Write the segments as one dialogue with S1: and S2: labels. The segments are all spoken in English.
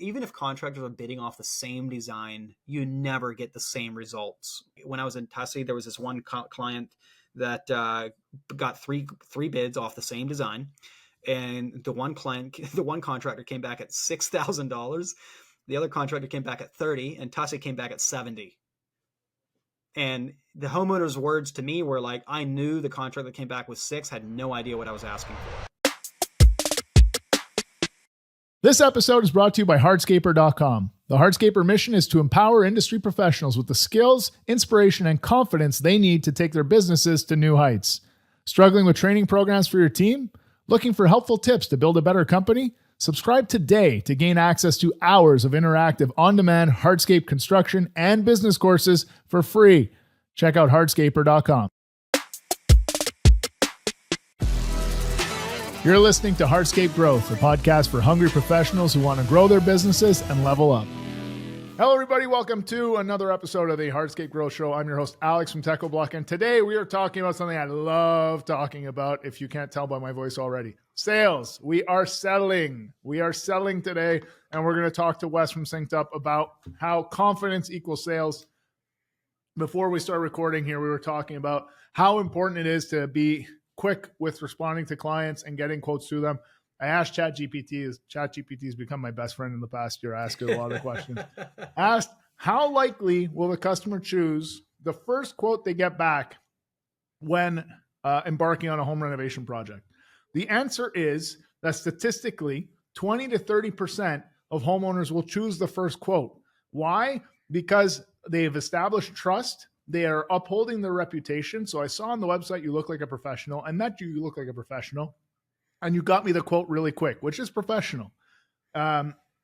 S1: Even if contractors are bidding off the same design, you never get the same results. When I was in Tussie, there was this one client that got three bids off the same design. And the one contractor came back at $6,000. The other contractor came back at 30, and Tussie came back at 70. And the homeowner's words to me were like, I knew the contractor that came back with 6 had no idea what I was asking for.
S2: This episode is brought to you by hardscaper.com. The Hardscaper mission is to empower industry professionals with the skills, inspiration, and confidence they need to take their businesses to new heights. Struggling with training programs for your team? Looking for helpful tips to build a better company? Subscribe today to gain access to hours of interactive on-demand hardscape construction and business courses for free. Check out hardscaper.com. You're listening to Hardscape Growth, a podcast for hungry professionals who want to grow their businesses and level up. Hello, everybody. Welcome to another episode of the Hardscape Growth Show. I'm your host, Alex from TechnoBlock, and today we are talking about something I love talking about, if you can't tell by my voice already. Sales. We are selling. We are selling today, and we're going to talk to Wes from SynkedUp about how confidence equals sales. Before we start recording here, we were talking about how important it is to be quick with responding to clients and getting quotes to them. I asked ChatGPT has become my best friend in the past year. I asked it a lot of questions. Asked, how likely will the customer choose the first quote they get back when embarking on a home renovation project? The answer is that statistically, 20 to 30% of homeowners will choose the first quote. Why? Because they've established trust. They are upholding their reputation. So I saw on the website, you look like a professional. I met you, you look like a professional. And you got me the quote really quick, which is professional.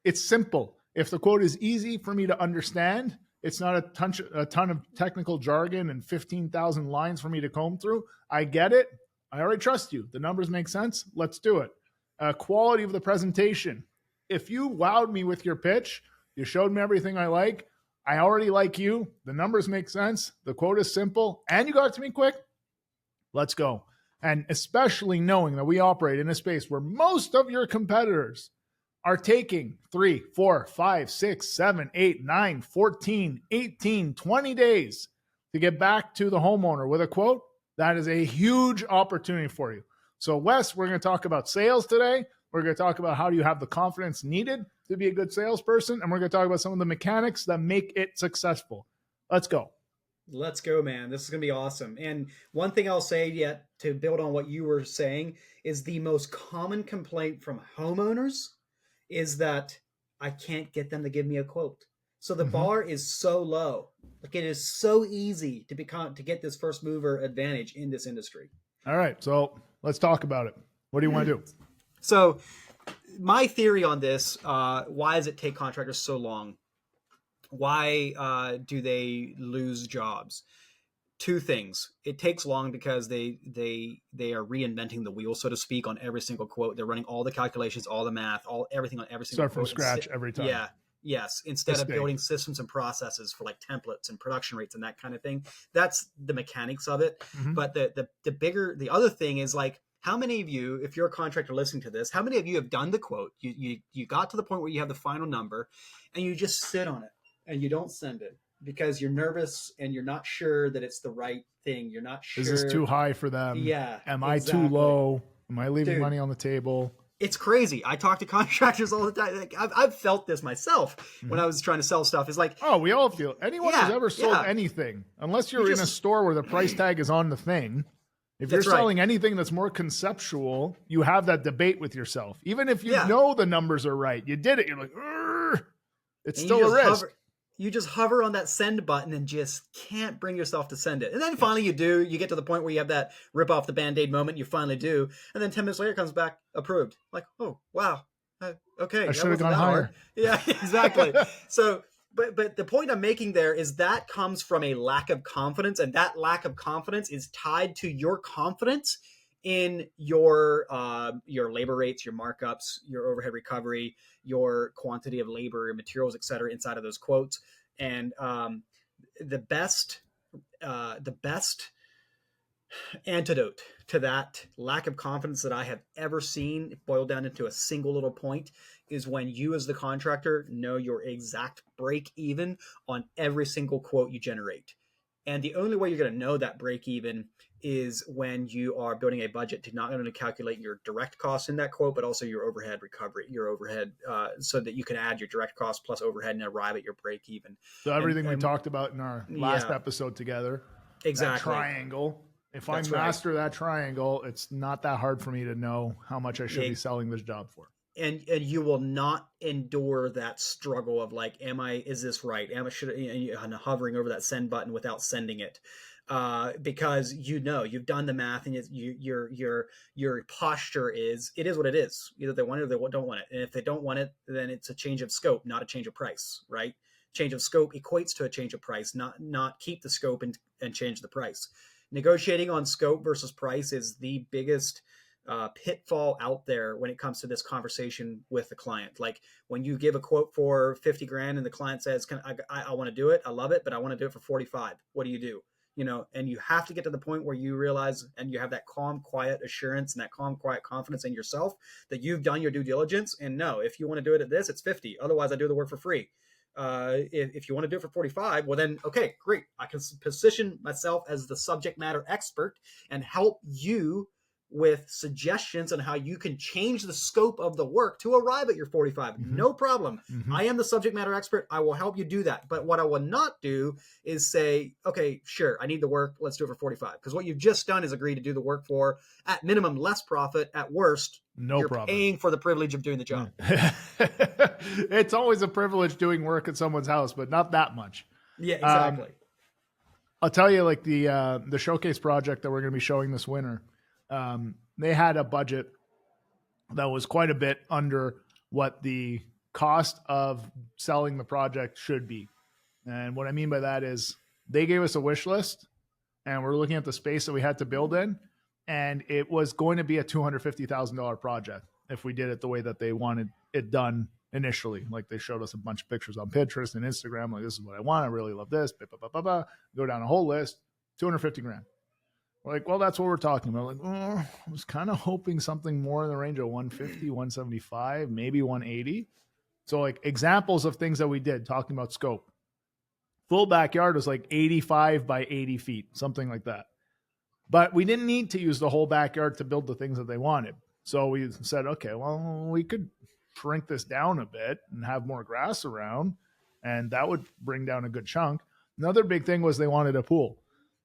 S2: It's simple. If the quote is easy for me to understand, it's not a ton of technical jargon and 15,000 lines for me to comb through. I get it. I already trust you. The numbers make sense. Let's do it. Quality of the presentation. If you wowed me with your pitch, you showed me everything I like, I already like you. The numbers make sense. The quote is simple, and you got it to me quick. Let's go. And especially knowing that we operate in a space where most of your competitors are taking 3, 4, 5, 6, 7, 8, 9, 14, 18, 20 days to get back to the homeowner with a quote, that is a huge opportunity for you. So Wes, we're going to talk about sales today. We're going to talk about how do you have the confidence needed to be a good salesperson. And we're going to talk about some of the mechanics that make it successful. Let's go.
S1: Let's go, man. This is going to be awesome. And one thing I'll say yet to build on what you were saying is the most common complaint from homeowners is that I can't get them to give me a quote. So the bar is so low. Like it is so easy to get this first mover advantage in this industry.
S2: All right. So let's talk about it. What do you want to do?
S1: So my theory on this, why does it take contractors so long? Why do they lose jobs? Two things. It takes long because they are reinventing the wheel, so to speak, on every single quote. They're running all the calculations, all the math, everything on every single quote.
S2: Start from scratch every time.
S1: Yeah. Yes. Instead of building systems and processes for like templates and production rates and that kind of thing. That's the mechanics of it. But the other thing is like, how many of you, if you're a contractor listening to this, how many of you have done the quote? You got to the point where you have the final number and you just sit on it and you don't send it because you're nervous and you're not sure that it's the right thing. You're not sure.
S2: Is this too high for them?
S1: Yeah.
S2: Am I too low? Am I leaving money on the table?
S1: It's crazy. I talk to contractors all the time. Like, I've felt this myself when I was trying to sell stuff. It's like,
S2: oh, we all feel. Anyone who's ever sold anything, unless you're in a store where the price tag is on the thing. If you're selling anything that's more conceptual, you have that debate with yourself. Even if you know the numbers are right, you did it. You're like, it's still a risk.
S1: You just hover on that send button and just can't bring yourself to send it. And then finally you do. You get to the point where you have that rip off the Band-Aid moment. You finally do. And then 10 minutes later it comes back approved. Like, oh, wow. Okay.
S2: I should have gone higher.
S1: Yeah, exactly. So, but the point I'm making there is that comes from a lack of confidence. And that lack of confidence is tied to your confidence in your labor rates, your markups, your overhead recovery, your quantity of labor, materials, et cetera, inside of those quotes. And the best antidote to that lack of confidence that I have ever seen boiled down into a single little point is when you as the contractor know your exact break even on every single quote you generate. And the only way you're going to know that break even is when you are building a budget to not only calculate your direct costs in that quote, but also your overhead recovery, your overhead, so that you can add your direct cost plus overhead and arrive at your break even.
S2: So everything we talked about in our last episode together,
S1: exactly.
S2: That triangle. If I
S1: That's
S2: master that triangle, it's not that hard for me to know how much I should be selling this job for.
S1: And you will not endure that struggle of like, is this right? And hovering over that send button without sending it. Because you've done the math, and your posture is, it is what it is. Either they want it or they don't want it. And if they don't want it, then it's a change of scope, not a change of price, right? Change of scope equates to a change of price, not keep the scope and change the price. Negotiating on scope versus price is the biggest pitfall out there when it comes to this conversation with the client. Like when you give a quote for 50 grand and the client says, I want to do it. I love it, but I want to do it for 45. What do you do? And you have to get to the point where you realize, and you have that calm, quiet assurance and that calm, quiet confidence in yourself that you've done your due diligence. And no, if you want to do it at this, it's 50. Otherwise I do the work for free. If you want to do it for 45, well then, okay, great. I can position myself as the subject matter expert and help you with suggestions on how you can change the scope of the work to arrive at your 45. Mm-hmm. No problem. Mm-hmm. I am the subject matter expert. I will help you do that. But what I will not do is say, okay, sure, I need the work. Let's do it for 45. Because what you've just done is agree to do the work for, at minimum, less profit. At worst, you're paying for the privilege of doing the job.
S2: It's always a privilege doing work at someone's house, but not that much.
S1: Yeah, exactly.
S2: I'll tell you, like the showcase project that we're going to be showing this winter, they had a budget that was quite a bit under what the cost of selling the project should be. And what I mean by that is they gave us a wish list, and we're looking at the space that we had to build in, and it was going to be a $250,000 project if we did it the way that they wanted it done initially. Like they showed us a bunch of pictures on Pinterest and Instagram, like this is what I want. I really love this. Go down a whole list, 250 grand. We're like, well, that's what we're talking about. Like, I was kind of hoping something more in the range of 150, 175, maybe 180. So like examples of things that we did talking about scope. Full backyard was like 85 by 80 feet, something like that. But we didn't need to use the whole backyard to build the things that they wanted. So we said, okay, well, we could shrink this down a bit and have more grass around, and that would bring down a good chunk. Another big thing was they wanted a pool.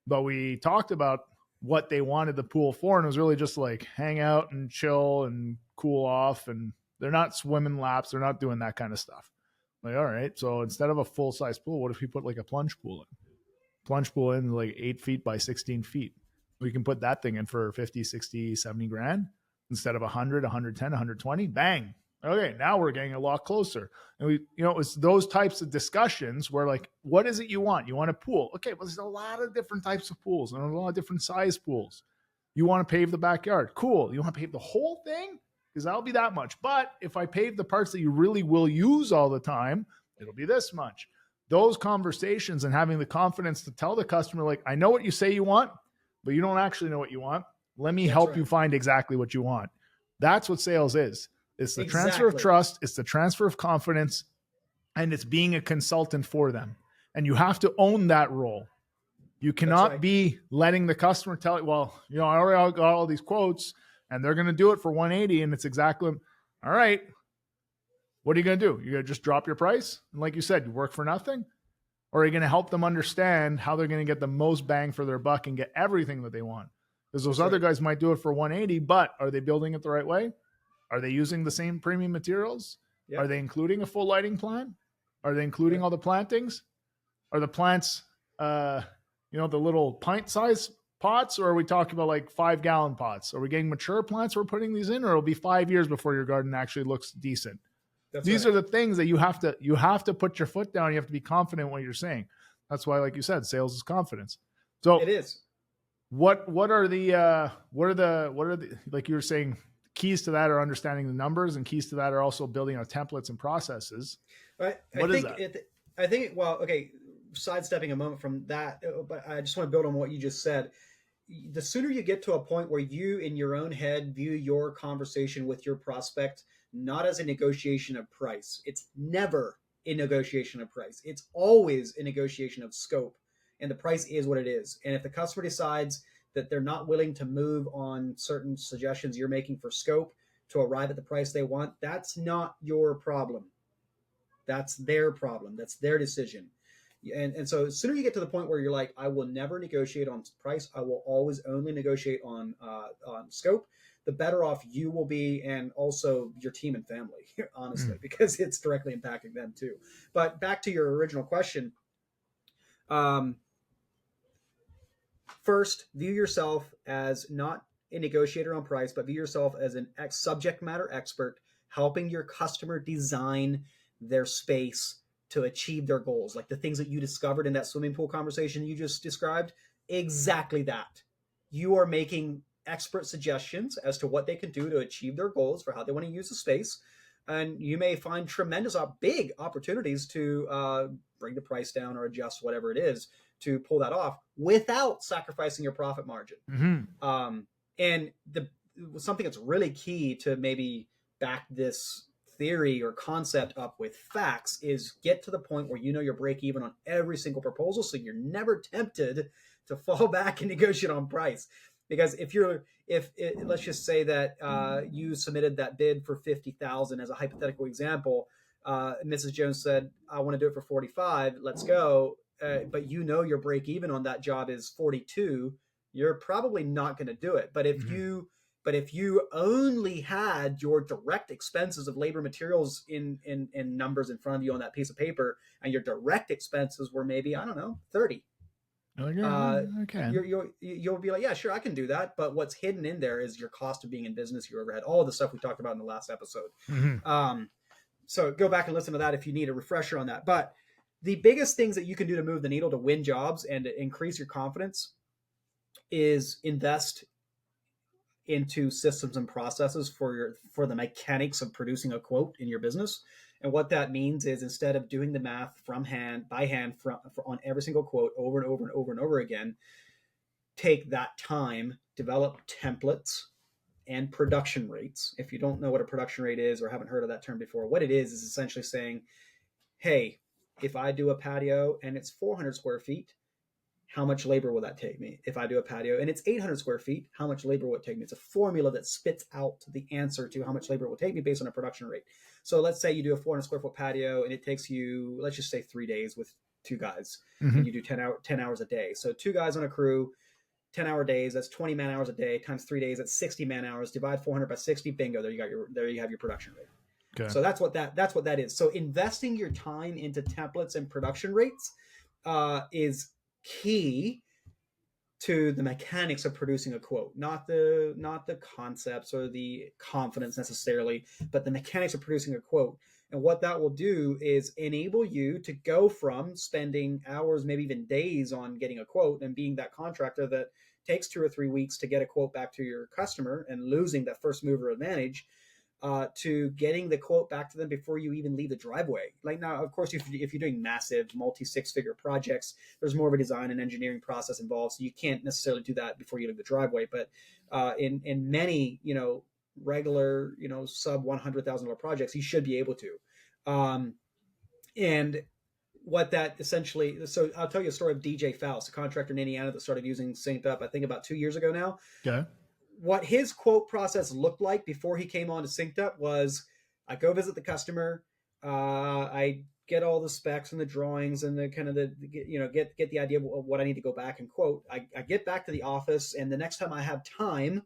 S2: But we talked about what they wanted the pool for, and it was really just like hang out and chill and cool off, and they're not swimming laps, they're not doing that kind of stuff. Like, all right, so instead of a full-size pool, what if we put like a plunge pool in like 8 feet by 16 feet? We can put that thing in for 50, 60, 70 grand instead of 100, 110, 120. Bang. Okay, now we're getting a lot closer. And it's those types of discussions where like, what is it you want? You want a pool? Okay, well, there's a lot of different types of pools and a lot of different size pools. You want to pave the backyard? Cool. You want to pave the whole thing? Because that'll be that much. But if I pave the parts that you really will use all the time, it'll be this much. Those conversations and having the confidence to tell the customer, like, I know what you say you want, but you don't actually know what you want. Let me help you find exactly what you want. That's what sales is. It's the transfer of trust. It's the transfer of confidence, and it's being a consultant for them. And you have to own that role. You cannot be letting the customer tell you, well, I already got all these quotes and they're going to do it for 180. And it's exactly, all right, what are you going to do? You're going to just drop your price? And like you said, you work for nothing? Or are you going to help them understand how they're going to get the most bang for their buck and get everything that they want? Because those other guys might do it for 180, but are they building it the right way? Are they using the same premium materials? Yep. Are they including a full lighting plan? Are they including all the plantings? Are the plants, the little pint-sized pots, or are we talking about like 5-gallon pots? Are we getting mature plants we're putting these in, or it'll be 5 years before your garden actually looks decent? These are the things that you have to put your foot down. You have to be confident in what you're saying. That's why, like you said, sales is confidence. So
S1: it is.
S2: What are the like you were saying, keys to that are understanding the numbers, and keys to that are also building out templates and processes.
S1: Right. I think, sidestepping a moment from that, but I just want to build on what you just said. The sooner you get to a point where you in your own head view your conversation with your prospect not as a negotiation of price. It's never a negotiation of price. It's always a negotiation of scope, and the price is what it is. And if the customer decides that they're not willing to move on certain suggestions you're making for scope to arrive at the price they want, that's not your problem. That's their problem. That's their decision. And so the sooner you get to the point where you're like, I will never negotiate on price, I will always only negotiate on scope, the better off you will be, and also your team and family, honestly, because it's directly impacting them too. But back to your original question. First, view yourself as not a negotiator on price, but view yourself as an subject matter expert helping your customer design their space to achieve their goals. Like the things that you discovered in that swimming pool conversation you just described, exactly that. You are making expert suggestions as to what they can do to achieve their goals for how they want to use the space. And you may find tremendous, big opportunities to bring the price down or adjust whatever it is to pull that off without sacrificing your profit margin. And something that's really key to maybe back this theory or concept up with facts is get to the point where you know you're break even on every single proposal, so you're never tempted to fall back and negotiate on price. Because if let's just say that you submitted that bid for 50,000 as a hypothetical example, Mrs. Jones said, I want to do it for 45, let's go. But you know your break even on that job is 42, you're probably not going to do it. But if you only had your direct expenses of labor materials in numbers in front of you on that piece of paper, and your direct expenses were maybe, I don't know, 30. Okay. You'll be like, yeah, sure, I can do that. But what's hidden in there is your cost of being in business, your overhead, all of the stuff we talked about in the last episode. So go back and listen to that if you need a refresher on that. But the biggest things that you can do to move the needle to win jobs and to increase your confidence is invest into systems and processes for the mechanics of producing a quote in your business. And what that means is, instead of doing the math by hand on every single quote over and over and over and over again, take that time, develop templates and production rates. If you don't know what a production rate is or haven't heard of that term before, what it is essentially saying, hey, if I do a patio and it's 400 square feet, how much labor will that take me? If I do a patio and it's 800 square feet, how much labor will it take me? It's a formula that spits out the answer to how much labor it will take me based on a production rate. So let's say you do a 400 square foot patio and it takes you, let's just say 3 days with 2 guys, and you do 10 hours a day. So 2 guys on a crew, 10-hour days, that's 20 man hours a day times 3 days, that's 60 man hours. Divide 400 by 60, bingo, there you have your production rate. Okay. So that's what that is. So investing your time into templates and production rates is key to the mechanics of producing a quote, not the concepts or the confidence necessarily, but the mechanics of producing a quote. And what that will do is enable you to go from spending hours, maybe even days on getting a quote and being that contractor that takes 2 or 3 weeks to get a quote back to your customer and losing that first mover advantage, to getting the quote back to them before you even leave the driveway. Like, now, of course, if you're doing massive multi-6-figure projects, there's more of a design and engineering process involved, so you can't necessarily do that before you leave the driveway. But in many, regular, sub $100,000 projects, you should be able to. And what that essentially, so I'll tell you a story of DJ Faust, a contractor in Indiana that started using SynkedUp, I think about 2 years ago now. Okay. What his quote process looked like before he came on to SynkedUp was, I go visit the customer, I get all the specs and the drawings and the kind of get the idea of what I need to go back and quote. I get back to the office, and the next time I have time,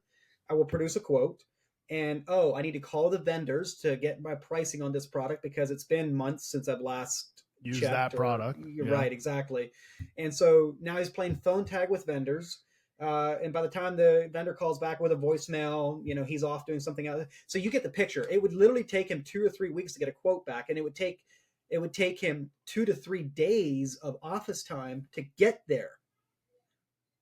S1: I will produce a quote. And I need to call the vendors to get my pricing on this product because it's been months since I've last
S2: used that product.
S1: You're right, exactly. And so now he's playing phone tag with vendors. And by the time the vendor calls back with a voicemail, he's off doing something else. So you get the picture. It would literally take him 2 or 3 weeks to get a quote back, and it would take him 2 to 3 days of office time to get there.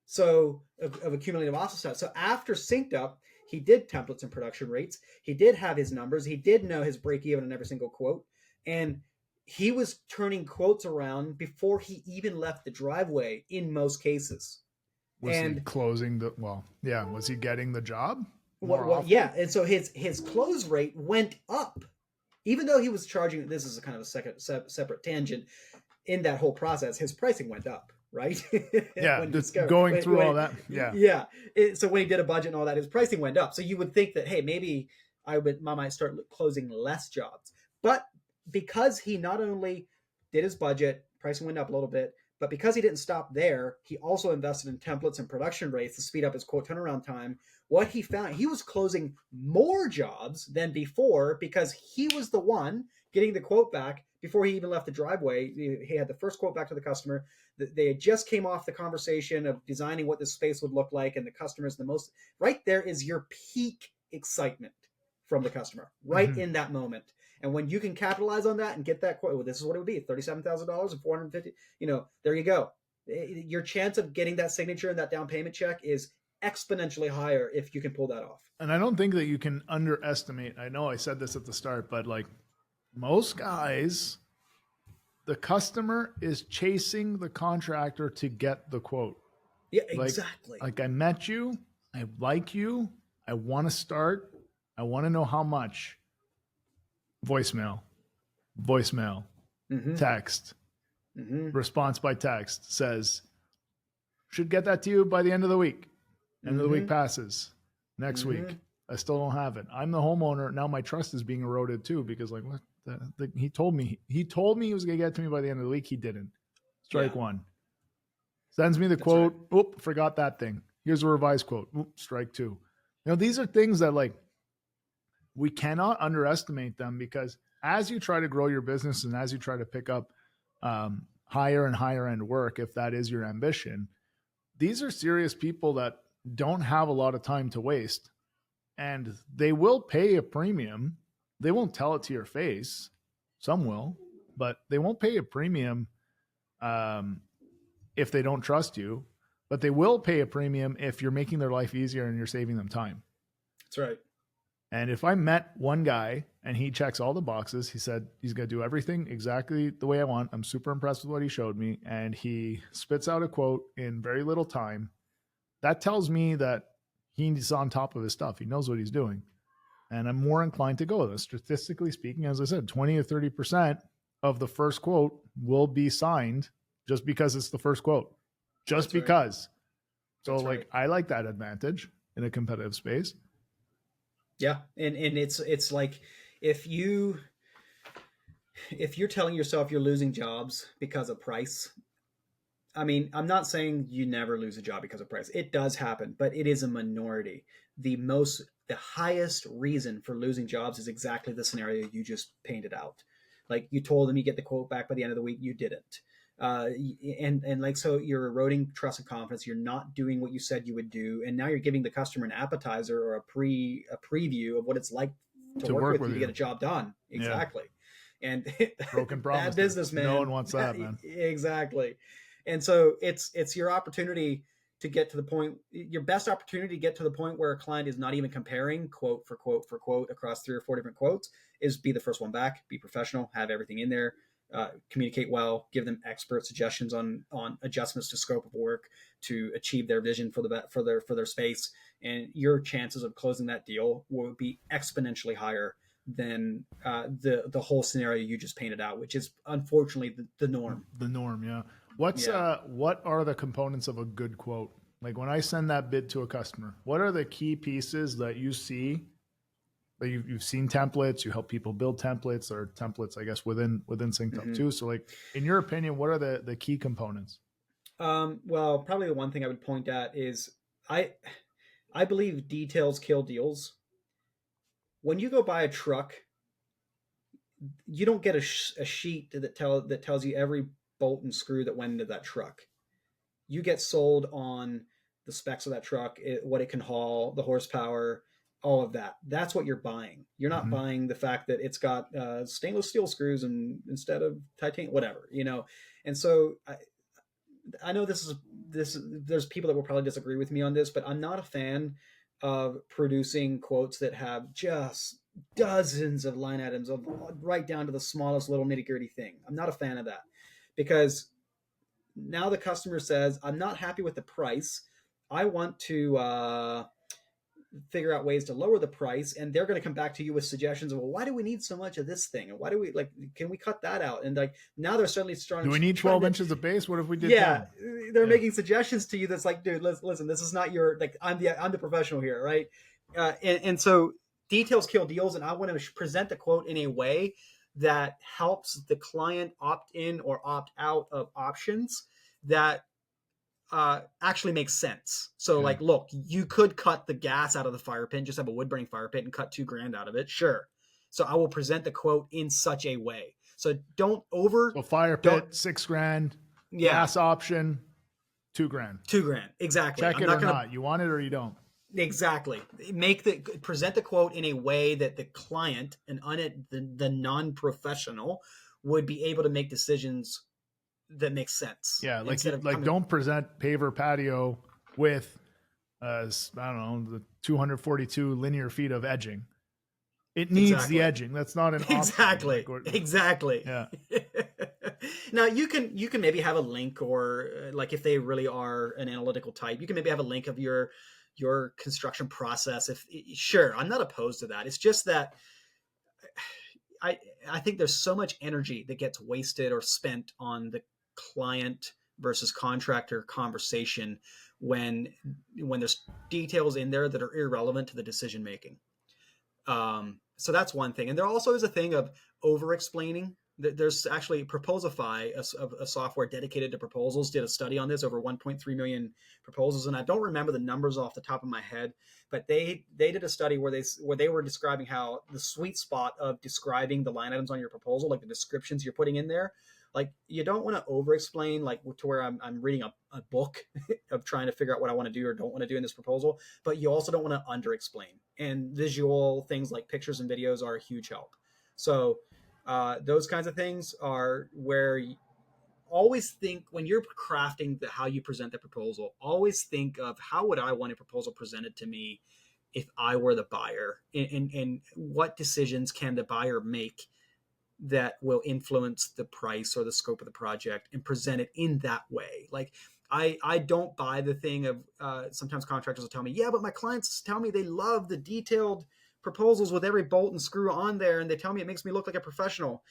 S1: So of accumulative office time. So after SynkedUp, he did templates and production rates. He did have his numbers. He did know his break even on every single quote, and he was turning quotes around before he even left the driveway in most cases.
S2: Was he closing was he getting the job? more often.
S1: Yeah, and so his close rate went up, even though he was charging. This is a kind of a separate tangent. In that whole process, his pricing went up, right?
S2: Yeah, going through all that. Yeah.
S1: So when he did a budget and all that, his pricing went up. So you would think that, hey, maybe I might start closing less jobs. But because he not only did his budget, pricing went up a little bit, but because he didn't stop there, he also invested in templates and production rates to speed up his quote turnaround time. What he found, he was closing more jobs than before because he was the one getting the quote back before he even left the driveway. He had the first quote back to the customer. They had just came off the conversation of designing what this space would look like, and the customer is the most, right there is your peak excitement from the customer, right in that moment. And when you can capitalize on that and get that quote, well, this is what it would be, $37,000 and 450, there you go. Your chance of getting that signature and that down payment check is exponentially higher if you can pull that off.
S2: And I don't think that you can underestimate, I know I said this at the start, but like most guys, the customer is chasing the contractor to get the quote.
S1: Yeah, exactly.
S2: Like I met you, I like you, I want to start, I want to know how much. Voicemail, text, response by text says, should get that to you by the end of the week. End of the week passes. Next week, I still don't have it. I'm the homeowner. Now my trust is being eroded too, because like, what? He told me he was going to get to me by the end of the week. He didn't. Strike one. Sends me the quote. Right. Oop, forgot that thing. Here's a revised quote. Oop, strike two. These are things that like, we cannot underestimate them, because as you try to grow your business and as you try to pick up higher and higher end work, if that is your ambition, these are serious people that don't have a lot of time to waste, and they will pay a premium. They won't tell it to your face. Some will, but they won't pay a premium if they don't trust you, but they will pay a premium if you're making their life easier and you're saving them time.
S1: That's right.
S2: And if I met one guy and he checks all the boxes, he said he's going to do everything exactly the way I want. I'm super impressed with what he showed me. And he spits out a quote in very little time. That tells me that he's on top of his stuff. He knows what he's doing. And I'm more inclined to go with it. Statistically speaking, as I said, 20 or 30% of the first quote will be signed just because it's the first quote. Just That's because. Right. So like, I like that advantage in a competitive space.
S1: Yeah. And it's like, if you're telling yourself you're losing jobs because of price, I mean, I'm not saying you never lose a job because of price. It does happen, but it is a minority. The highest reason for losing jobs is exactly the scenario you just painted out. Like, you told them you get the quote back by the end of the week, you didn't. And like, so you're eroding trust and confidence. You're not doing what you said you would do. And now you're giving the customer an appetizer or a preview of what it's like to work with you to get a job done. Exactly. Yeah. And
S2: broken promise.
S1: Bad business, man.
S2: No one wants that, man.
S1: Exactly. And so it's your opportunity to get to the point, your best opportunity to get to the point where a client is not even comparing quote for quote for quote across 3 or 4 different quotes, is be the first one back, be professional, have everything in there. Communicate well, give them expert suggestions on adjustments to scope of work to achieve their vision for their space, and your chances of closing that deal will be exponentially higher than the whole scenario you just painted out, which is unfortunately the norm.
S2: The norm, yeah. What are the components of a good quote? Like, when I send that bid to a customer, what are the key pieces that you see? You've seen templates, you help people build templates, or templates, I guess, within SynkedUp too. So like, in your opinion, what are the key components?
S1: Well, probably the one thing I would point at is I believe details kill deals. When you go buy a truck, you don't get a sheet that tells you every bolt and screw that went into that truck. You get sold on the specs of that truck, what it can haul, the horsepower, all of that. That's what you're buying. You're not buying the fact that it's got stainless steel screws instead of titanium, whatever, And so I know there's people that will probably disagree with me on this, but I'm not a fan of producing quotes that have just dozens of line items of right down to the smallest little nitty gritty thing. I'm not a fan of that, because now the customer says, I'm not happy with the price. I want to figure out ways to lower the price, and they're going to come back to you with suggestions of, well, why do we need so much of this thing, and why do we can we cut that out? And like now they're certainly strong.
S2: Do we need 12 inches of base? What if we did?
S1: Yeah,
S2: 10?
S1: they're making suggestions to you that's like, dude, listen, this is not your, like, I'm the professional here, right? And so details kill deals, and I want to present the quote in a way that helps the client opt in or opt out of options that actually makes sense. So like, look, you could cut the gas out of the fire pit, just have a wood burning fire pit and cut $2,000 out of it. Sure. So I will present the quote in such a way. So don't
S2: So fire pit, $6,000.
S1: Yeah.
S2: Gas option, $2,000.
S1: $2,000. Exactly.
S2: Check it or not. You want it or you don't.
S1: Exactly. Present the quote in a way that the client and the non-professional would be able to make decisions that make sense.
S2: Yeah, don't present paver patio with I don't know, the 242 linear feet of edging. It needs the edging. That's not an
S1: exactly.
S2: option.
S1: Exactly.
S2: Yeah.
S1: Now you can maybe have a link, or like if they really are an analytical type, you can maybe have a link of your construction process. Sure, I'm not opposed to that. It's just that I think there's so much energy that gets wasted or spent on the client versus contractor conversation when there's details in there that are irrelevant to the decision making. So that's one thing. And there also is a thing of over explaining. There's actually Proposify, a software dedicated to proposals, did a study on this, over 1.3 million proposals. And I don't remember the numbers off the top of my head, but they did a study where they were describing how the sweet spot of describing the line items on your proposal, like the descriptions you're putting in there, like you don't want to over explain, like to where I'm reading a book of trying to figure out what I want to do or don't want to do in this proposal, but you also don't want to under explain. And visual things like pictures and videos are a huge help. So those kinds of things are where you always think when you're crafting how you present the proposal, always think of how would I want a proposal presented to me if I were the buyer, and what decisions can the buyer make that will influence the price or the scope of the project, and present it in that way. Like I don't buy the thing of sometimes contractors will tell me, yeah, but my clients tell me they love the detailed proposals with every bolt and screw on there, and they tell me it makes me look like a professional.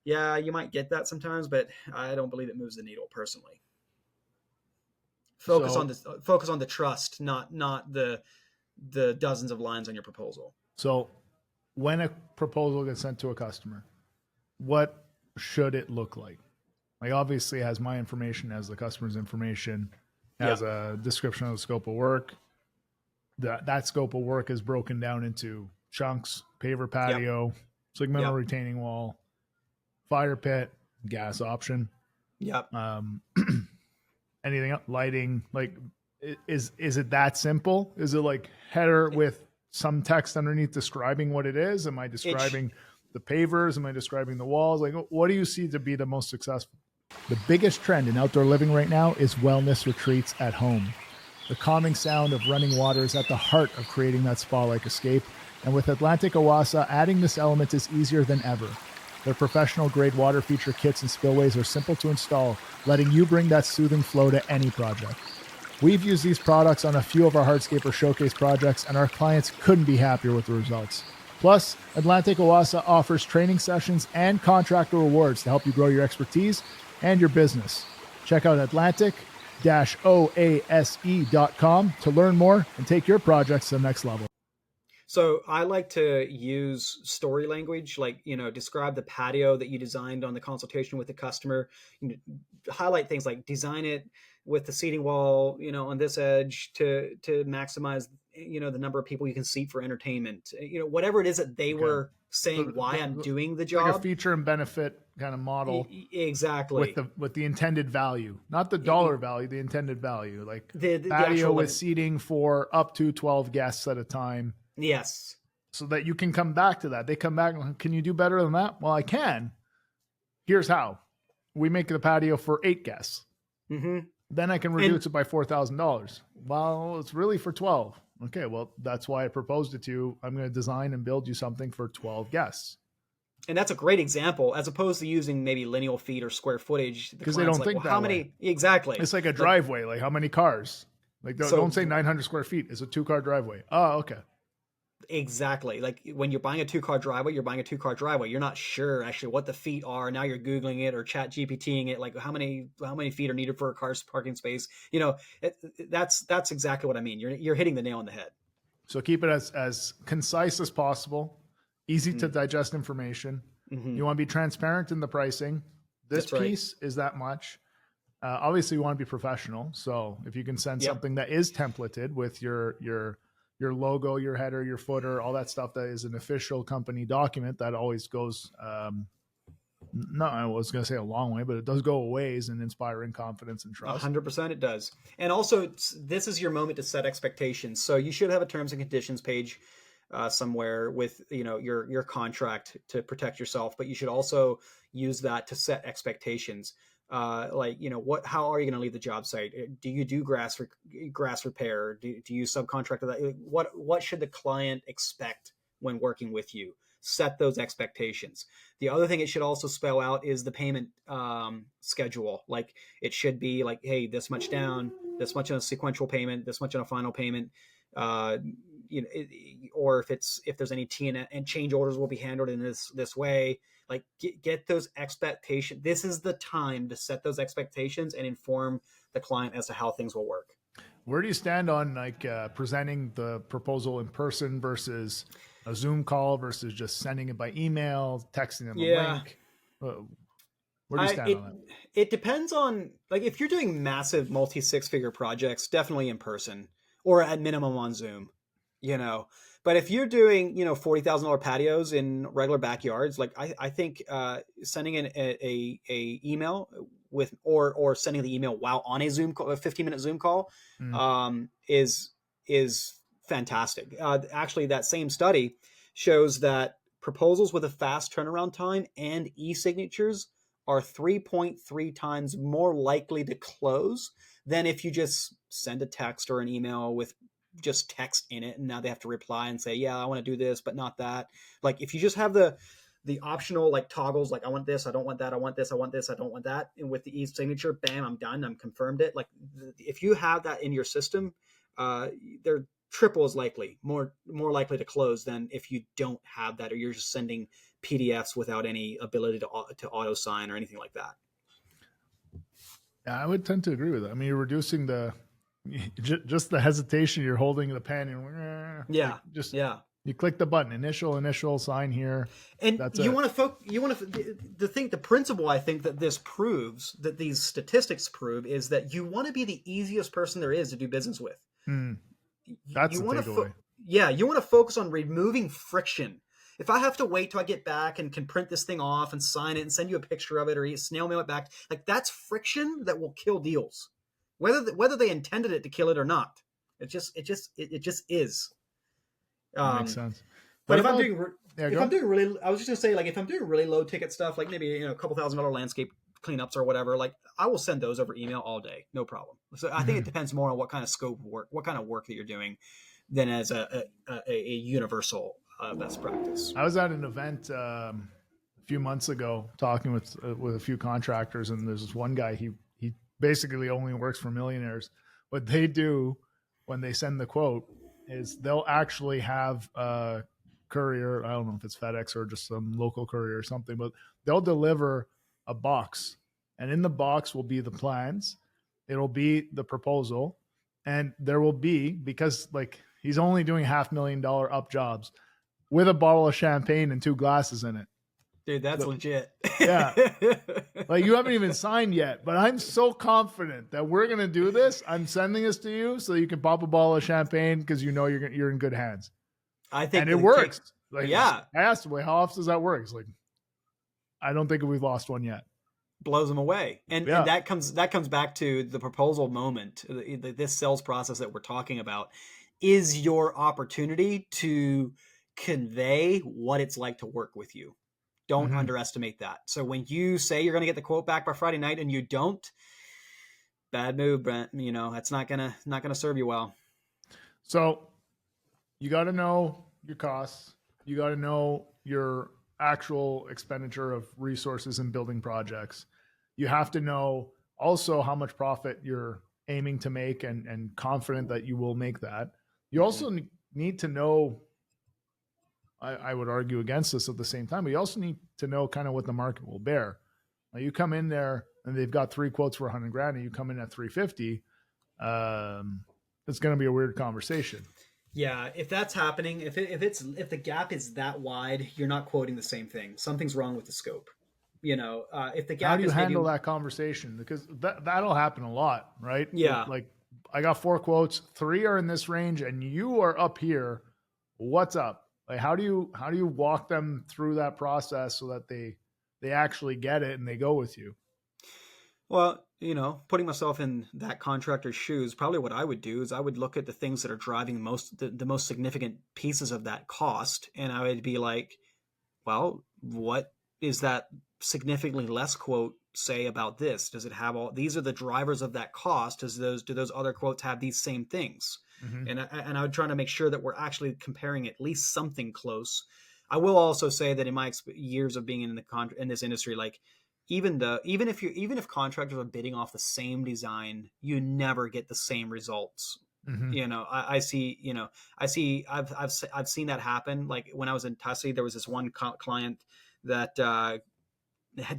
S1: Yeah, you might get that sometimes, but I don't believe it moves the needle personally. Focus on the trust, not the dozens of lines on your proposal.
S2: So when a proposal gets sent to a customer, what should it look like? Like obviously it has my information, has the customer's information, has a description of the scope of work. That scope of work is broken down into chunks: paver patio, segmental retaining wall, fire pit, gas option.
S1: Yep.
S2: Anything else? Lighting. Like, is it that simple? Is it like header with some text underneath describing what it is? Am I describing the pavers? Am I describing the walls? Like, what do you see to be the most successful? The biggest trend in outdoor living right now is wellness retreats at home. The calming sound of running water is at the heart of creating that spa-like escape. And with Atlantic Owasa, adding this element is easier than ever. Their professional-grade water feature kits and spillways are simple to install, letting you bring that soothing flow to any project. We've used these products on a few of our Hardscaper Showcase projects, and our clients couldn't be happier with the results. Plus, Atlantic Owasa offers training sessions and contractor rewards to help you grow your expertise and your business. Check out Atlantic-oase.com to learn more and take your projects to the next level.
S1: So I like to use story language, like, describe the patio that you designed on the consultation with the customer. Highlight things like design it with the seating wall, on this edge to maximize, the number of people you can seat for entertainment. Whatever it is that they were saying why I'm doing the job.
S2: Like a feature and benefit kind of model.
S1: Exactly.
S2: With the intended value, not the dollar value, the intended value. Like
S1: the
S2: patio with seating for up to 12 guests at a time.
S1: Yes.
S2: So that you can come back to that. They come back, can you do better than that? Well, I can. Here's how. We make the patio for 8 guests.
S1: Mm-hmm.
S2: Then I can reduce it by $4,000. Well, it's really for 12. Okay, well, that's why I proposed it to you. I'm going to design and build you something for 12 guests.
S1: And that's a great example, as opposed to using maybe lineal feet or square footage.
S2: Because they don't think that
S1: how
S2: way.
S1: many? Exactly.
S2: It's like a driveway. Like how many cars? Like,
S1: So
S2: don't say 900 square feet. It's a 2-car driveway. Oh, okay.
S1: exactly. Like when you're buying a 2-car driveway, you're buying a 2-car driveway. You're not sure actually what the feet are. Now you're Googling it or chat GPTing it. Like how many feet are needed for a car's parking space? That's exactly what I mean. You're hitting the nail on the head.
S2: So keep it as concise as possible, easy to
S1: Mm.
S2: digest information.
S1: Mm-hmm.
S2: You want to be transparent in the pricing. This
S1: That's right.
S2: piece is that much. Obviously, you want to be professional. So if you can send
S1: Yep.
S2: something that is templated with your logo, your header, your footer, all that stuff that is an official company document, that always goes. No, I was going to say a long way, but it does go a ways in inspiring confidence and trust.
S1: 100% it does. And also, this is your moment to set expectations. So you should have a terms and conditions page somewhere with your contract to protect yourself, but you should also use that to set expectations. How are you going to leave the job site? Do you do grass repair? Do you subcontract that? What should the client expect when working with you? Set those expectations. The other thing it should also spell out is the payment schedule. Like it should be like, hey, this much down, this much on a sequential payment, this much on a final payment. Or if there's any T and change orders will be handled in this way. Like get those expectations. This is the time to set those expectations and inform the client as to how things will work.
S2: Where do you stand on presenting the proposal in person versus a Zoom call versus just sending it by email, texting them a link? Where do you stand on that?
S1: It depends on, like, if you're doing massive multi 6-figure projects, definitely in person or at minimum on Zoom, But if you're doing, $40,000 patios in regular backyards, like I think sending in a email with or sending the email while on a Zoom call, a 15-minute Zoom call, is fantastic. Actually, that same study shows that proposals with a fast turnaround time and e-signatures are 3.3 times more likely to close than if you just send a text or an email with just text in it, and now they have to reply and say, yeah, I want to do this, but not that. Like if you just have the optional like toggles, like I want this, I don't want that, I want this, I want this, I don't want that, and with the e-signature, bam, I'm done, I'm confirmed it. Like if you have that in your system, they're triple as likely, more likely to close than if you don't have that, or you're just sending PDFs without any ability to auto sign or anything like that.
S2: Yeah, I would tend to agree with that. I mean, you're reducing just the hesitation. You're holding the pen and you click the button, initial sign here,
S1: and you want to the principle I think that this proves, that these statistics prove, is that you want to be the easiest person there is to do business with.
S2: That's the takeaway.
S1: You want to focus on removing friction. If I have to wait till I get back and can print this thing off and sign it and send you a picture of it or snail mail it back, like that's friction that will kill deals, whether they intended it to kill it or not. It just is.
S2: Makes sense.
S1: But if I'm doing really low ticket stuff, like maybe a couple $1,000 landscape cleanups or whatever, like I will send those over email all day, no problem. So I think it depends more on what kind of scope of work, what kind of work that you're doing, than as a universal best practice.
S2: I was at an event a few months ago talking with a few contractors, and there's this one guy, he basically only works for millionaires. What they do when they send the quote is they'll actually have a courier, I don't know if it's FedEx or just some local courier or something, but they'll deliver a box, and in the box will be the plans, it'll be the proposal, and there will be, because like he's only doing $500,000 up jobs, with a bottle of champagne and 2 glasses in it.
S1: Dude, that's legit.
S2: Yeah. Like you haven't even signed yet, but I'm so confident that we're going to do this. I'm sending this to you so you can pop a bottle of champagne because you're in good hands.
S1: I think,
S2: and it works. I asked him, how often does that work? It's like, I don't think we've lost one yet.
S1: Blows them away. And that comes back to the proposal moment. This sales process that we're talking about is your opportunity to convey what it's like to work with you. Don't underestimate that. So when you say you're going to get the quote back by Friday night and you don't, bad move, Brent. That's not gonna serve you well. So
S2: you got to know your costs. You got to know your actual expenditure of resources in building projects. You have to know also how much profit you're aiming to make and confident that you will make that. You also need to know, I would argue against this at the same time, but you also need to know kind of what the market will bear. Now you come in there and they've got 3 quotes for $100,000 and you come in at 350. It's going to be a weird conversation.
S1: Yeah, if that's happening, if the gap is that wide, you're not quoting the same thing. Something's wrong with the scope. If the gap,
S2: how do you
S1: is
S2: handle that conversation? Because that'll happen a lot, right?
S1: Yeah.
S2: Like I got 4 quotes, 3 are in this range, and you are up here. What's up? Like how do you walk them through that process so that they actually get it and they go with you?
S1: Well, putting myself in that contractor's shoes, probably what I would do is I would look at the things that are driving the most significant pieces of that cost. And I would be like, well, what is that significantly less quote say about this? Does it have these are the drivers of that cost? Do those other quotes have these same things? Mm-hmm. And I would try to make sure that we're actually comparing at least something close. I will also say that in my years of being in this industry, like, even if contractors are bidding off the same design, you never get the same results. Mm-hmm. I've seen that happen. Like when I was in Tussey, there was this one client that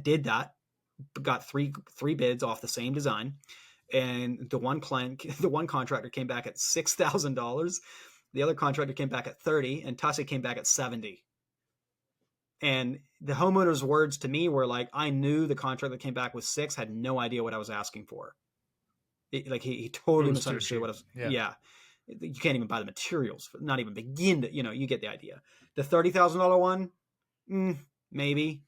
S1: did that, got three bids off the same design, and the one contractor came back at $6,000, the other contractor came back at 30, and Tussey came back at 70. And the homeowner's words to me were like, I knew the contractor that came back with 6 had no idea what I was asking for. He totally misunderstood what I was. Yeah. You can't even buy the materials, not even begin to, you get the idea. The $30,000 one, maybe,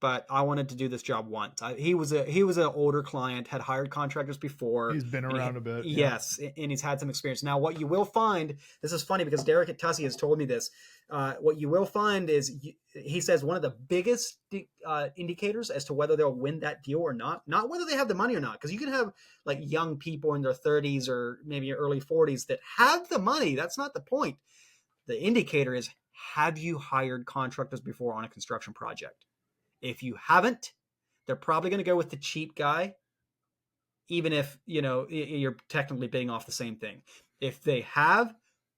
S1: but I wanted to do this job once. He was an older client, had hired contractors before.
S2: He's been around a bit.
S1: Yes, and he's had some experience. Now, what you will find, this is funny because Derek at Tussey has told me this. What you will find is, he says one of the biggest indicators as to whether they'll win that deal or not whether they have the money or not, because you can have like young people in their 30s or maybe early 40s that have the money. That's not the point. The indicator is, have you hired contractors before on a construction project? If you haven't, they're probably going to go with the cheap guy, even if, you're technically bidding off the same thing. If they have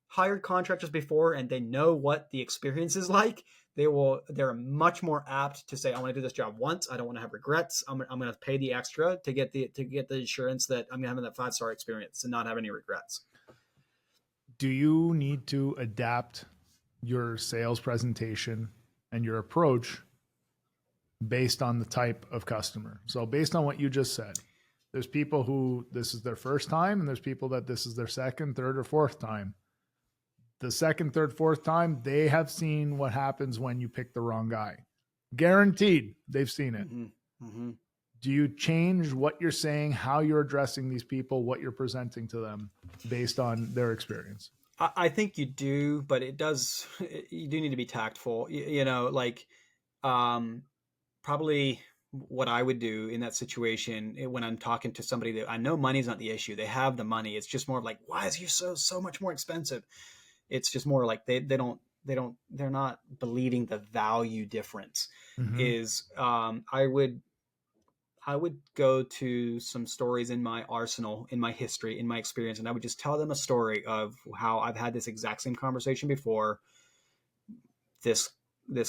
S1: hired contractors before and they know what the experience is like, they're much more apt to say, I want to do this job once. I don't want to have regrets. I'm going to pay the extra to get the assurance that I'm going to have that 5-star experience and not have any regrets.
S2: Do you need to adapt your sales presentation and your approach based on the type of customer? So based on what you just said, there's people who this is their first time, and there's people that this is their second, third, or fourth time. The second, third, fourth time, they have seen what happens when you pick the wrong guy. Guaranteed, they've seen it. Mm-hmm. Mm-hmm. Do you change what you're saying, how you're addressing these people, what you're presenting to them based on their experience?
S1: I think you do, but you do need to be tactful. Probably what I would do in that situation when I'm talking to somebody that I know money's not the issue. They have the money. It's just more like, why is you so much more expensive? It's just more like they're not believing the value difference. Mm-hmm. Is I would go to some stories in my arsenal, in my history, in my experience, and I would just tell them a story of how I've had this exact same conversation before. This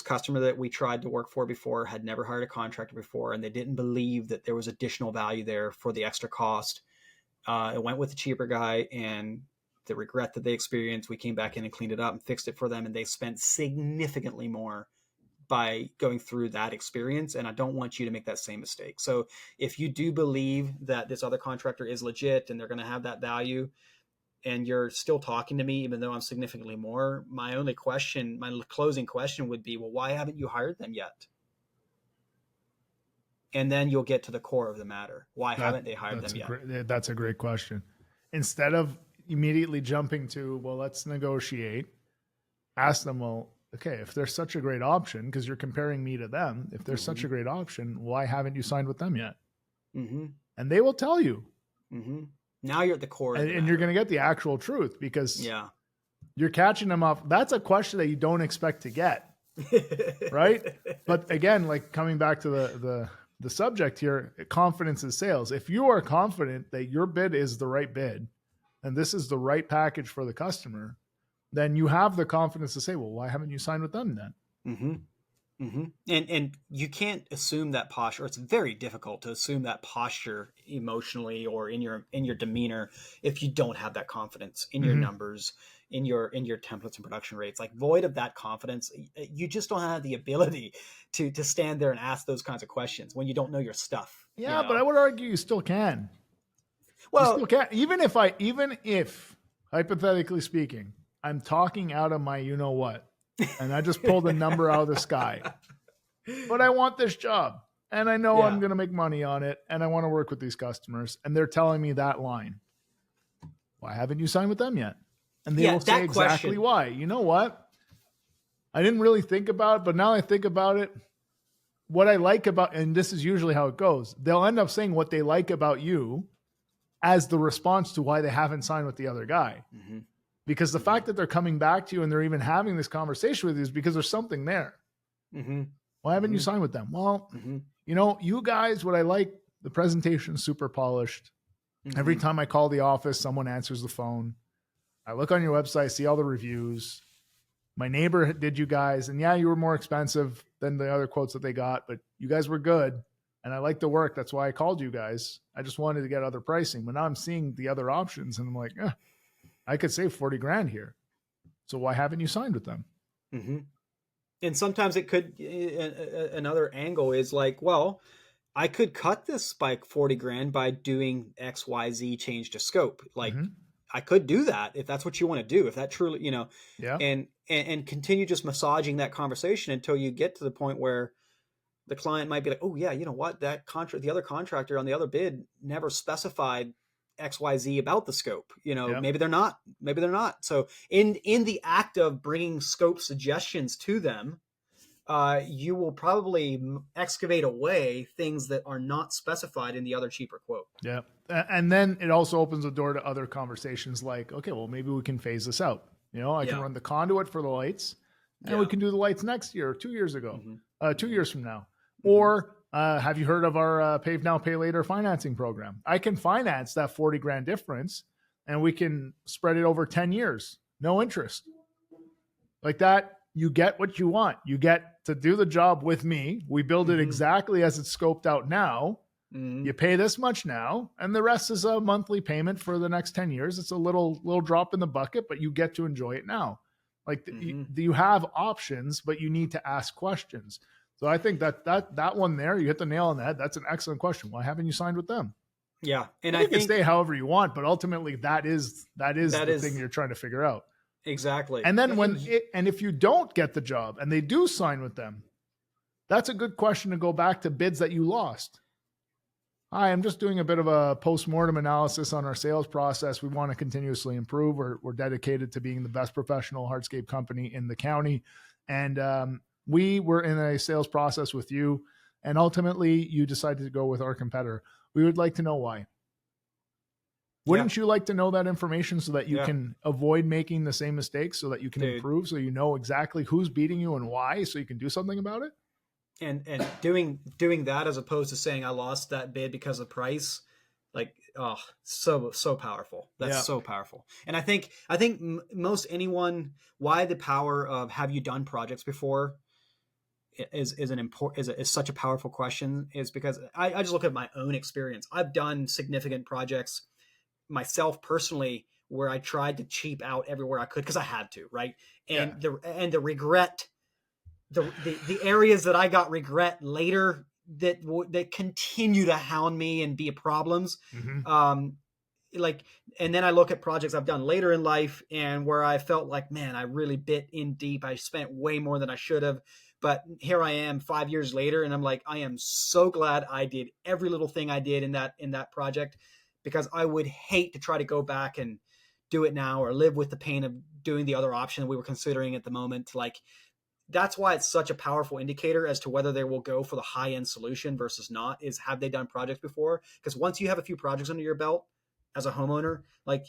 S1: customer that we tried to work for before had never hired a contractor before, and they didn't believe that there was additional value there for the extra cost. It went with the cheaper guy, and the regret that they experienced, we came back in and cleaned it up and fixed it for them, and they spent significantly more by going through that experience. And I don't want you to make that same mistake. So if you do believe that this other contractor is legit and they're going to have that value, and you're still talking to me, even though I'm significantly more, my closing question would be, well, why haven't you hired them yet? And then you'll get to the core of the matter. Why haven't they hired them yet?
S2: That's a great question. Instead of immediately jumping to, well, let's negotiate, ask them, well, okay, if they're such a great option, because you're comparing me to them, if they're mm-hmm. such a great option, why haven't you signed with them yet? Mm-hmm. And they will tell you.
S1: Mm-hmm. Now you're at the core.
S2: And you're going to get the actual truth, because you're catching them off. That's a question that you don't expect to get. Right. But again, like coming back to the the subject here, confidence is sales. If you are confident that your bid is the right bid and this is the right package for the customer, then you have the confidence to say, well, why haven't you signed with them then?
S1: Mm-hmm. Mm-hmm. And you can't assume that posture. It's very difficult to assume that posture emotionally or in your demeanor if you don't have that confidence in your numbers, in your templates and production rates. Like, void of that confidence, you just don't have the ability to stand there and ask those kinds of questions when you don't know your stuff.
S2: Yeah, but I would argue you still can. Well, you still can. Even if hypothetically speaking, I'm talking out of my you know what, and I just pulled a number out of the sky. But I want this job, and I know I'm going to make money on it, and I want to work with these customers, and they're telling me that line. Why haven't you signed with them yet? And they will say exactly why. You know what? I didn't really think about it, but now I think about it. What I like about, and this is usually how it goes, they'll end up saying what they like about you as the response to why they haven't signed with the other guy. Mm-hmm. Because the fact that they're coming back to you and they're even having this conversation with you is because there's something there. Mm-hmm. Why haven't you signed with them? Well, you know, you guys, what I like, the presentation's super polished. Every time I call the office, someone answers the phone. I look on your website, see all the reviews. My neighbor did you guys, and yeah, you were more expensive than the other quotes that they got, but you guys were good. And I like the work. That's why I called you guys. I just wanted to get other pricing. But now I'm seeing the other options and I'm like, I could save 40 grand here. So why haven't you signed with them?
S1: Mm-hmm. And sometimes it could, another angle is like, well, I could cut this by 40 grand by doing X, Y, Z change to scope. Like I could do that if that's what you want to do. If that truly, you know, and continue just massaging that conversation until you get to the point where the client might be like, oh yeah, you know what, that the other contractor on the other bid never specified XYZ about the scope. You know, maybe they're not. So in the act of bringing scope suggestions to them, you will probably excavate away things that are not specified in the other cheaper quote.
S2: Yeah. And then it also opens the door to other conversations like, okay, well, maybe we can phase this out. You know, I can run the conduit for the lights and we can do the lights next year or 2 years ago, 2 years from now. Or have you heard of our Pave Now, Pay Later financing program? I can finance that 40 grand difference and we can spread it over 10 years. No interest. Like that, you get what you want. You get to do the job with me. We build it exactly as it's scoped out now. You pay this much now, and the rest is a monthly payment for the next 10 years. It's a little drop in the bucket, but you get to enjoy it now. Like you have options, but you need to ask questions. So I think that one there, you hit the nail on the head. That's an excellent question. Why haven't you signed with them?
S1: Yeah. And
S2: you can stay however you want, but ultimately that is the thing you're trying to figure out.
S1: Exactly.
S2: And then if you don't get the job and they do sign with them, that's a good question to go back to bids that you lost. Hi, I'm just doing a bit of a post-mortem analysis on our sales process. We want to continuously improve. We're dedicated to being the best professional hardscape company in the county. And we were in a sales process with you, and ultimately you decided to go with our competitor. We would like to know why. Wouldn't you like to know that information so that you can avoid making the same mistakes, so that you can improve, so you know exactly who's beating you and why, so you can do something about it?
S1: And doing that as opposed to saying I lost that bid because of price, like, oh, so powerful. That's so powerful. And I think most anyone, why the power of have you done projects before is such a powerful question is because I just look at my own experience. I've done significant projects myself personally where I tried to cheap out everywhere I could because I had to, right? And the regret, the areas that I got regret later that continue to hound me and be problems. And then I look at projects I've done later in life and where I felt like, man, I really bit in deep. I spent way more than I should have. But here I am 5 years later, and I'm like, I am so glad I did every little thing I did in that project, because I would hate to try to go back and do it now or live with the pain of doing the other option that we were considering at the moment. Like, that's why it's such a powerful indicator as to whether they will go for the high-end solution versus not, is have they done projects before? Because once you have a few projects under your belt as a homeowner, like,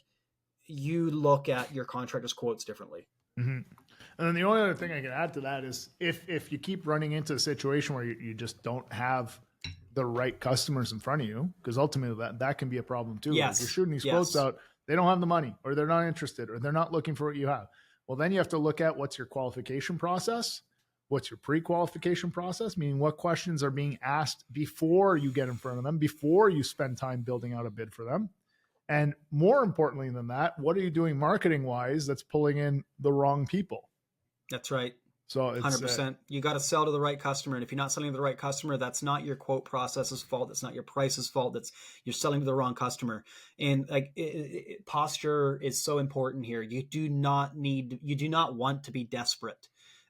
S1: you look at your contractor's quotes differently.
S2: And then the only other thing I can add to that is if you keep running into a situation where you just don't have the right customers in front of you, because ultimately that can be a problem too.
S1: Yes.
S2: If you're shooting these quotes out, they don't have the money, or they're not interested, or they're not looking for what you have. Well, then you have to look at what's your qualification process, what's your pre-qualification process, meaning what questions are being asked before you get in front of them, before you spend time building out a bid for them. And more importantly than that, what are you doing marketing wise that's pulling in the wrong people?
S1: That's right.
S2: So it's
S1: 100%. You got to sell to the right customer. And if you're not selling to the right customer, that's not your quote process's fault. That's not your price's fault. That's you're selling to the wrong customer. And like posture is so important here. You do not want to be desperate.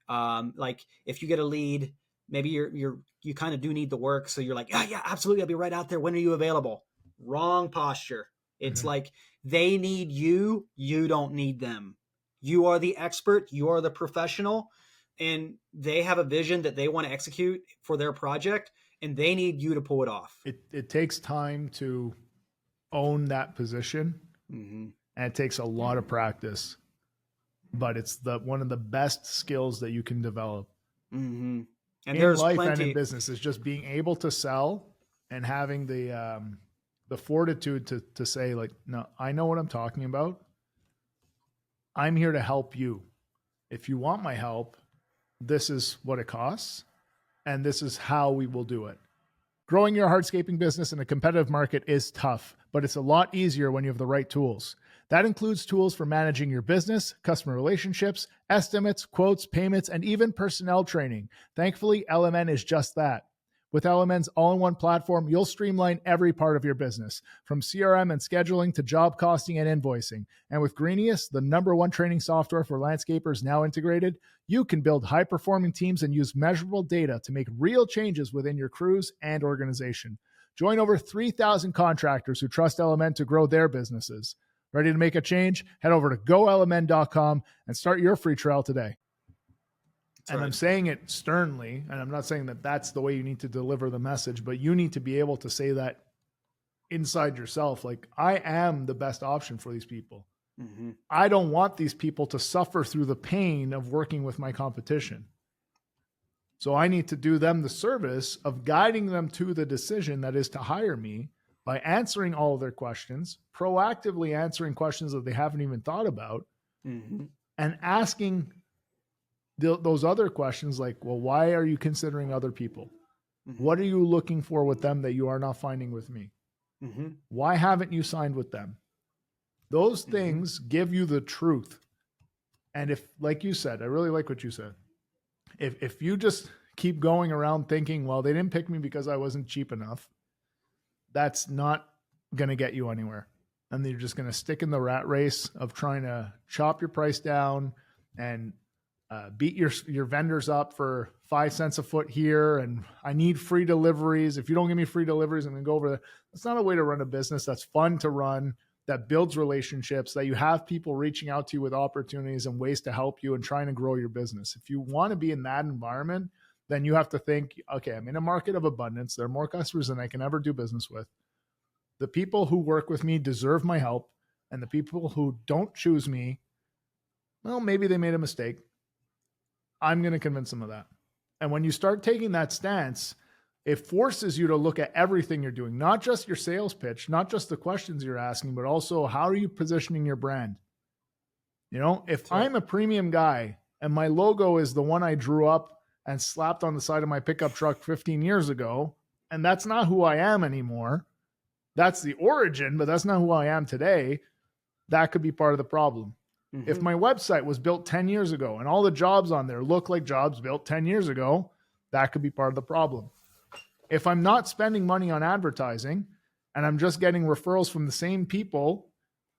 S1: Like if you get a lead, maybe you kind of do need the work. So you're like, yeah, absolutely. I'll be right out there. When are you available? Wrong posture. It's like they need you. You don't need them. You are the expert. You are the professional. And they have a vision that they want to execute for their project, and they need you to pull it off.
S2: It takes time to own that position, and it takes a lot of practice, but it's one of the best skills that you can develop.
S1: And
S2: in
S1: there's
S2: life
S1: plenty...
S2: and in business is just being able to sell and having the fortitude to say, like, no, I know what I'm talking about. I'm here to help you. If you want my help, this is what it costs, and this is how we will do it. Growing your hardscaping business in a competitive market is tough, but it's a lot easier when you have the right tools. That includes tools for managing your business, customer relationships, estimates, quotes, payments, and even personnel training. Thankfully, LMN is just that. With LMN's all-in-one platform, you'll streamline every part of your business, from CRM and scheduling to job costing and invoicing. And with Greenius, the #1 training software for landscapers now integrated, you can build high-performing teams and use measurable data to make real changes within your crews and organization. Join over 3,000 contractors who trust LMN to grow their businesses. Ready to make a change? Head over to golmn.com and start your free trial today. And I'm saying it sternly, and I'm not saying that that's the way you need to deliver the message, but you need to be able to say that inside yourself. Like, I am the best option for these people. I don't want these people to suffer through the pain of working with my competition. So I need to do them the service of guiding them to the decision that is to hire me by answering all of their questions, proactively answering questions that they haven't even thought about, and asking those other questions like, well, why are you considering other people? What are you looking for with them that you are not finding with me? Why haven't you signed with them? Those things give you the truth. And if, like you said, I really like what you said. If you just keep going around thinking, well, they didn't pick me because I wasn't cheap enough, that's not going to get you anywhere. And you're just going to stick in the rat race of trying to chop your price down and beat your vendors up for 5 cents a foot here. And I need free deliveries. If you don't give me free deliveries, I'm going to go over there. That's not a way to run a business. That's fun to run, that builds relationships, that you have people reaching out to you with opportunities and ways to help you and trying to grow your business. If you want to be in that environment, then you have to think, okay, I'm in a market of abundance. There are more customers than I can ever do business with. The people who work with me deserve my help. And the people who don't choose me, well, maybe they made a mistake. I'm going to convince them of that. And when you start taking that stance, it forces you to look at everything you're doing, not just your sales pitch, not just the questions you're asking, but also how are you positioning your brand? You know, if I'm a premium guy and my logo is the one I drew up and slapped on the side of my pickup truck 15 years ago, and that's not who I am anymore, that's the origin, but that's not who I am today, that could be part of the problem. If my website was built 10 years ago and all the jobs on there look like jobs built 10 years ago, that could be part of the problem. If I'm not spending money on advertising and I'm just getting referrals from the same people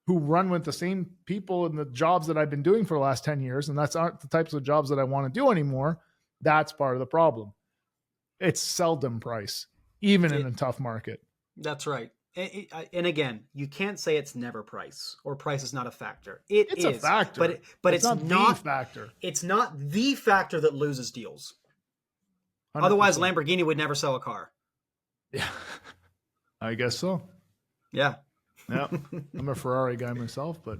S2: who run with the same people in the jobs that I've been doing for the last 10 years, and that's aren't the types of jobs that I want to do anymore, that's part of the problem. It's seldom price, even in a tough market.
S1: That's right. And again, you can't say it's never price or price is not a factor. It's
S2: a factor,
S1: but it's not
S2: the factor.
S1: It's not the factor that loses deals. 100%. Otherwise, Lamborghini would never sell a car.
S2: Yeah, I guess so.
S1: Yeah.
S2: Yeah, I'm a Ferrari guy myself, but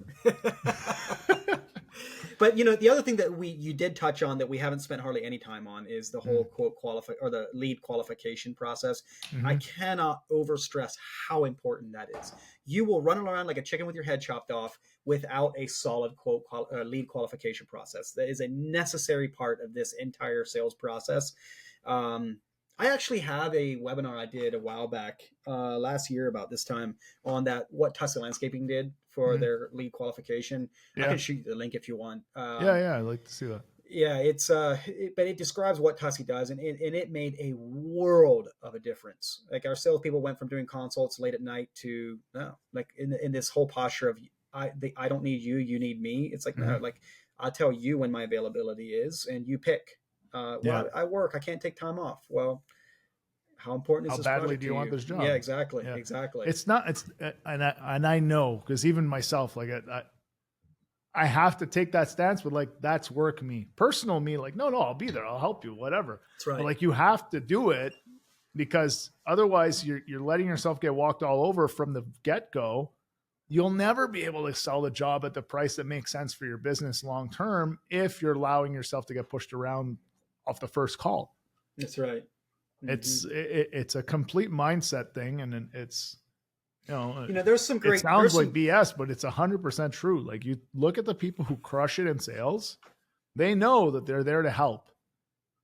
S1: But the other thing that you did touch on that we haven't spent hardly any time on is the whole quote or the lead qualification process. I cannot overstress how important that is. You will run around like a chicken with your head chopped off without a solid lead qualification process. That is a necessary part of this entire sales process. I actually have a webinar I did a while back last year about this time on that, what Tussie Landscaping did for their lead qualification. I can shoot you the link if you want.
S2: Yeah, I'd like to see that.
S1: Yeah, it's but it describes what Tussie does, and it made a world of a difference. Like, our salespeople went from doing consults late at night to like in this whole posture of I don't need you, you need me. It's like no, like I'll tell you when my availability is, and you pick. Well, I work, I can't take time off. Well, how important is this? How badly do you want this job? Yeah, exactly.
S2: It's not. And I know, because even myself, like I have to take that stance, but like that's work me, personal me. Like no, I'll be there, I'll help you, whatever.
S1: That's right.
S2: But like you have to do it, because otherwise you're letting yourself get walked all over from the get go. You'll never be able to sell the job at the price that makes sense for your business long term if you're allowing yourself to get pushed around off the first call.
S1: That's right.
S2: It's a complete mindset thing, and it's
S1: there's some great.
S2: It sounds like BS, but it's 100% true. Like, you look at the people who crush it in sales, they know that they're there to help,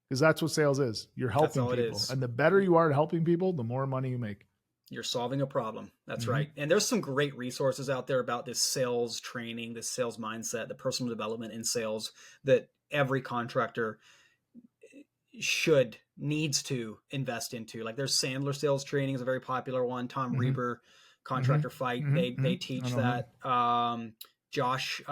S2: because that's what sales is. You're helping people, and the better you are at helping people, the more money you make.
S1: You're solving a problem. That's right. And there's some great resources out there about this sales training, this sales mindset, the personal development in sales that every contractor needs to invest into. Like, there's Sandler sales training is a very popular one. Tom Reber, Contractor Fight, they teach that. Josh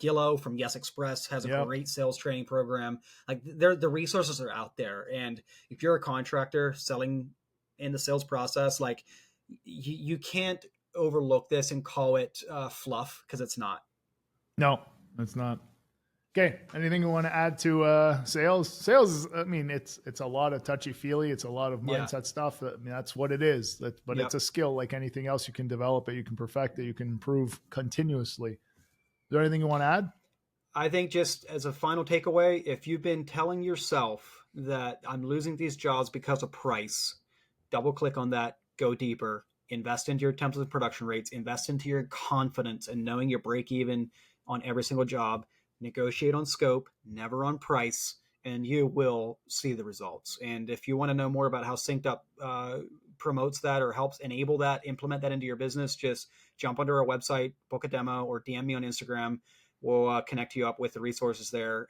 S1: Gillow from Yes Express has a great sales training program. Like, the resources are out there. And if you're a contractor selling in the sales process, like, you can't overlook this and call it fluff, because it's not.
S2: No, it's not. Okay. Anything you want to add to sales? Sales is, it's a lot of touchy feely. It's a lot of mindset stuff. That's what it is. But it's a skill like anything else. You can develop it. You can perfect it. You can improve continuously. Is there anything you want to add?
S1: I think, just as a final takeaway, if you've been telling yourself that I'm losing these jobs because of price, double click on that, go deeper, invest into your templates and production rates, invest into your confidence and knowing your break even on every single job. Negotiate on scope, never on price, and you will see the results. And if you want to know more about how SynkedUp promotes that or helps enable that, implement that into your business, just jump onto our website, book a demo, or DM me on Instagram. We'll connect you up with the resources there.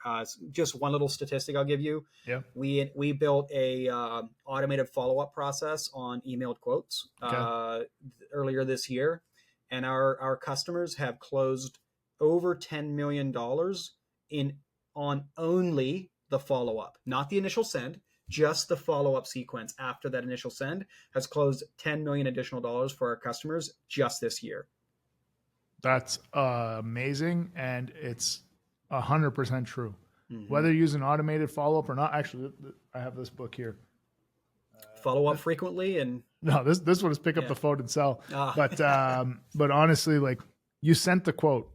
S1: Just one little statistic I'll give you.
S2: Yeah.
S1: We built a automated follow-up process on emailed quotes earlier this year, and our customers have closed over $10 million on only the follow-up, not the initial send, just the follow-up sequence after that initial send has closed $10 million additional dollars for our customers just this year.
S2: That's amazing. And it's 100% true. Whether you use an automated follow-up or not. Actually, I have this book here.
S1: Follow up frequently. And
S2: no, this one is pick up the phone and sell. But honestly, like, you sent the quote.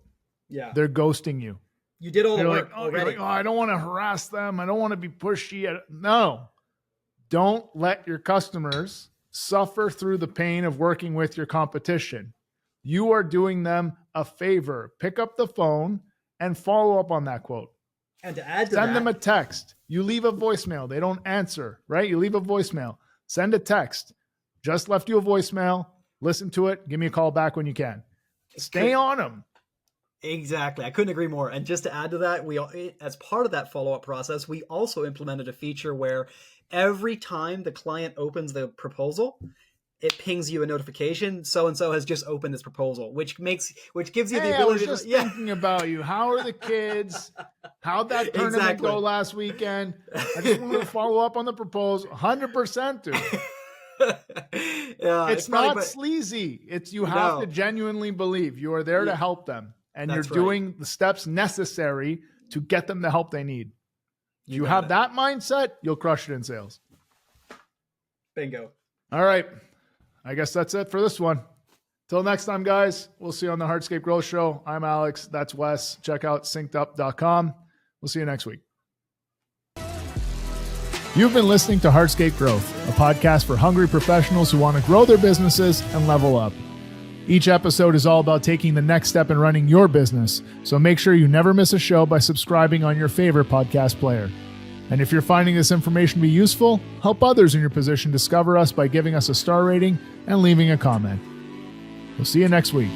S1: Yeah,
S2: they're ghosting you.
S1: You did all the work already.
S2: I don't want to harass them. I don't want to be pushy. No, don't let your customers suffer through the pain of working with your competition. You are doing them a favor. Pick up the phone and follow up on that quote.
S1: And to add to
S2: send them a text. You leave a voicemail. They don't answer, right? You leave a voicemail. Send a text. Just left you a voicemail. Listen to it. Give me a call back when you can. Stay on them.
S1: Exactly. I couldn't agree more. And just to add to that, as part of that follow-up process, we also implemented a feature where every time the client opens the proposal, it pings you a notification. So-and-so has just opened this proposal, which gives you the ability
S2: to thinking about you. How are the kids? How'd that tournament go last weekend? I just want to follow up on the proposal. 100%, dude. It's not sleazy. You have to genuinely believe you are there to help them. And you're doing the steps necessary to get them the help they need. You have that mindset, you'll crush it in sales.
S1: Bingo.
S2: All right. I guess that's it for this one. Till next time, guys, we'll see you on the Hardscape Growth Show. I'm Alex. That's Wes. Check out SynkedUp.com. We'll see you next week. You've been listening to Hardscape Growth, a podcast for hungry professionals who want to grow their businesses and level up. Each episode is all about taking the next step in running your business, so make sure you never miss a show by subscribing on your favorite podcast player. And if you're finding this information to be useful, help others in your position discover us by giving us a star rating and leaving a comment. We'll see you next week.